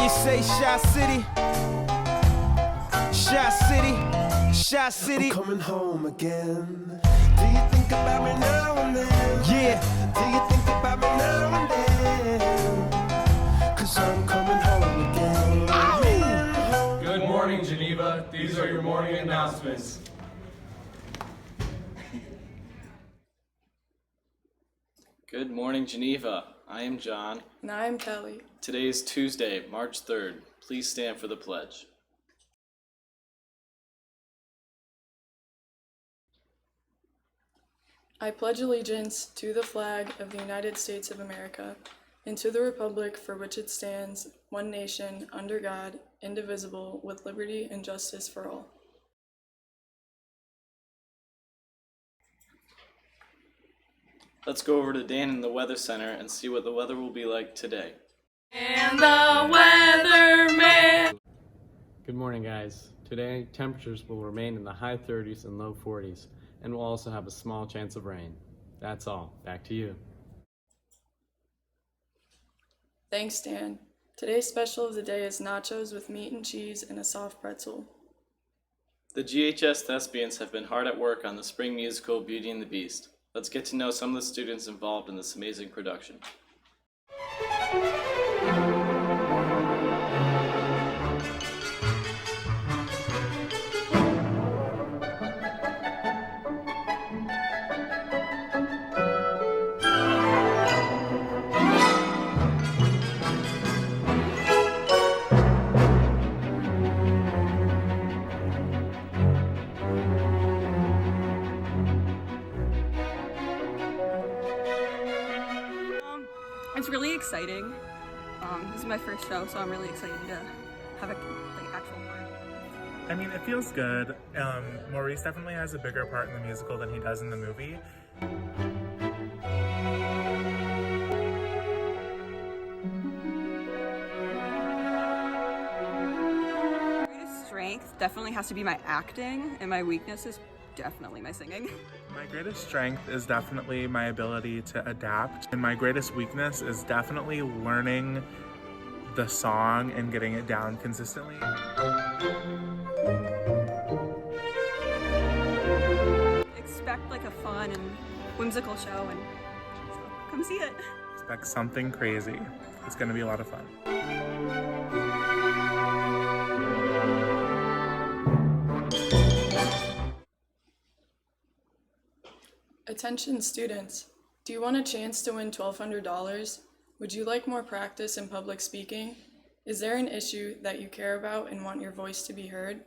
you say Shy City? Shy City, Shy City. I'm coming home again. Do you think about me now and then? Yeah. Do you think about me now and then? 'Cause I'm coming home again. Good morning, Geneva. These are your morning announcements. Good morning, Geneva. I am John. And I am Kelly. Today is Tuesday, March 3rd. Please stand for the pledge. I pledge allegiance to the flag of the United States of America and to the republic for which it stands, one nation, under God, indivisible, with liberty and justice for all. Let's go over to Dan in the Weather Center and see what the weather will be like today. And the weatherman. Good morning, guys. Today, temperatures will remain in the high 30s and low 40s, and we'll also have a small chance of rain. That's all. Back to you. Thanks, Dan. Today's special of the day is nachos with meat and cheese and a soft pretzel. The GHS Thespians have been hard at work on the spring musical Beauty and the Beast. Let's get to know some of the students involved in this amazing production. It's really exciting. This is my first show, so I'm really excited to have a actual part. I mean, it feels good. Maurice definitely has a bigger part in the musical than he does in the movie. My greatest strength definitely has to be my acting, and my weakness is definitely my singing. My greatest strength is definitely my ability to adapt, and my greatest weakness is definitely learning the song and getting it down consistently. Expect like a fun and whimsical show, and so come see it. Expect something crazy. It's going to be a lot of fun. Attention students, do you want a chance to win $1,200? Would you like more practice in public speaking? Is there an issue that you care about and want your voice to be heard?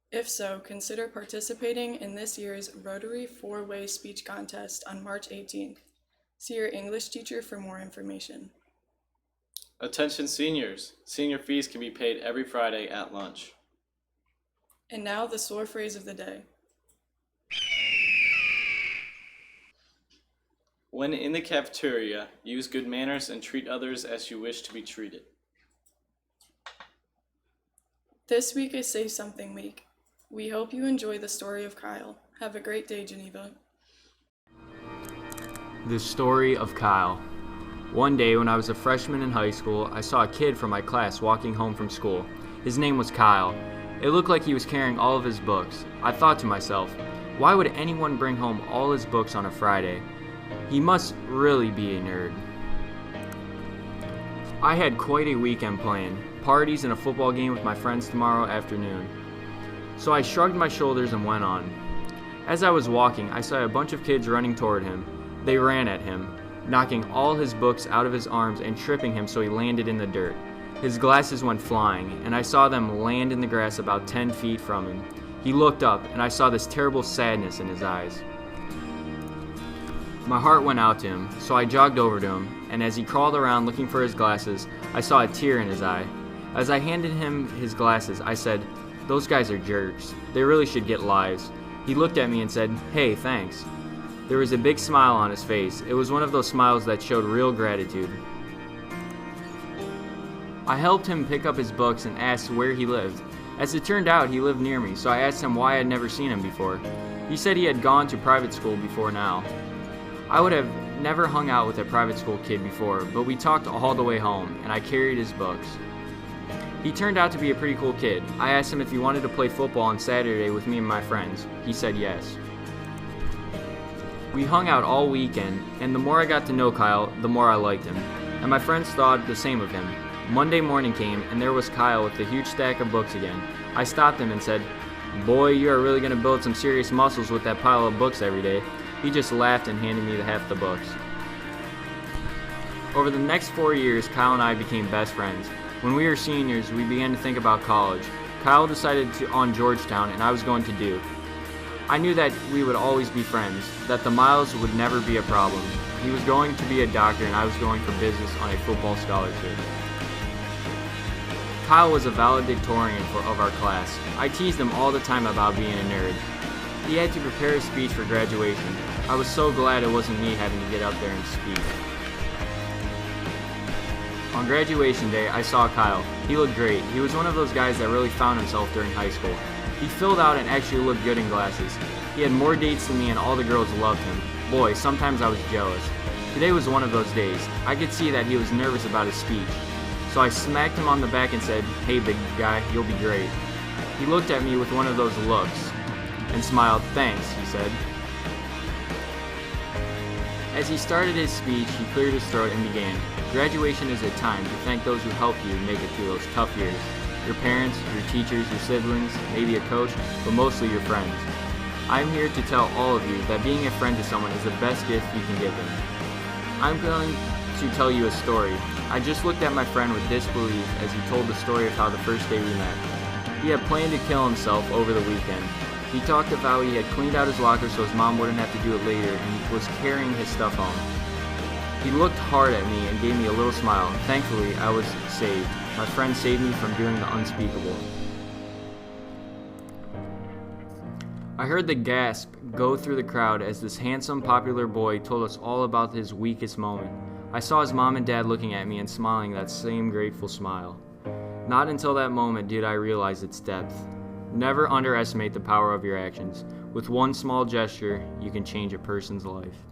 If so, consider participating in this year's Rotary 4-Way Speech Contest on March 18th. See your English teacher for more information. Attention seniors. Senior fees can be paid every Friday at lunch. And now the SOAR phrase of the day. When in the cafeteria, use good manners and treat others as you wish to be treated. This week is Say Something Week. We hope you enjoy the story of Kyle. Have a great day, Geneva. The story of Kyle. One day when I was a freshman in high school, I saw a kid from my class walking home from school. His name was Kyle. It looked like he was carrying all of his books. I thought to myself, why would anyone bring home all his books on a Friday? He must really be a nerd. I had quite a weekend planned, parties and a football game with my friends tomorrow afternoon. So I shrugged my shoulders and went on. As I was walking, I saw a bunch of kids running toward him. They ran at him, knocking all his books out of his arms and tripping him so he landed in the dirt. His glasses went flying, and I saw them land in the grass about 10 feet from him. He looked up, and I saw this terrible sadness in his eyes. My heart went out to him, so I jogged over to him, and as he crawled around looking for his glasses, I saw a tear in his eye. As I handed him his glasses, I said, "Those guys are jerks. They really should get lives." He looked at me and said, "Hey, thanks." There was a big smile on his face. It was one of those smiles that showed real gratitude. I helped him pick up his books and asked where he lived. As it turned out, he lived near me, so I asked him why I had never seen him before. He said he had gone to private school before now. I would have never hung out with a private school kid before, but we talked all the way home, and I carried his books. He turned out to be a pretty cool kid. I asked him if he wanted to play football on Saturday with me and my friends. He said yes. We hung out all weekend, and the more I got to know Kyle, the more I liked him. And my friends thought the same of him. Monday morning came, and there was Kyle with a huge stack of books again. I stopped him and said, "Boy, you are really going to build some serious muscles with that pile of books every day." He just laughed and handed me half the books. Over the next 4 years, Kyle and I became best friends. When we were seniors, we began to think about college. Kyle decided on Georgetown, and I was going to Duke. I knew that we would always be friends, that the miles would never be a problem. He was going to be a doctor, and I was going for business on a football scholarship. Kyle was a valedictorian of our class. I teased him all the time about being a nerd. He had to prepare a speech for graduation. I was so glad it wasn't me having to get up there and speak. On graduation day, I saw Kyle. He looked great. He was one of those guys that really found himself during high school. He filled out and actually looked good in glasses. He had more dates than me and all the girls loved him. Boy, sometimes I was jealous. Today was one of those days. I could see that he was nervous about his speech. So I smacked him on the back and said, "Hey big guy, you'll be great." He looked at me with one of those looks and smiled. "Thanks," he said. As he started his speech, he cleared his throat and began, "Graduation is a time to thank those who helped you make it through those tough years. Your parents, your teachers, your siblings, maybe a coach, but mostly your friends. I'm here to tell all of you that being a friend to someone is the best gift you can give them. I'm going to tell you a story. I just looked at my friend with disbelief as he told the story of how the first day we met. He had planned to kill himself over the weekend. He talked of how he had cleaned out his locker so his mom wouldn't have to do it later and was carrying his stuff home. He looked hard at me and gave me a little smile. Thankfully, I was saved. My friend saved me from doing the unspeakable." I heard the gasp go through the crowd as this handsome, popular boy told us all about his weakest moment. I saw his mom and dad looking at me and smiling that same grateful smile. Not until that moment did I realize its depth. Never underestimate the power of your actions. With one small gesture, you can change a person's life.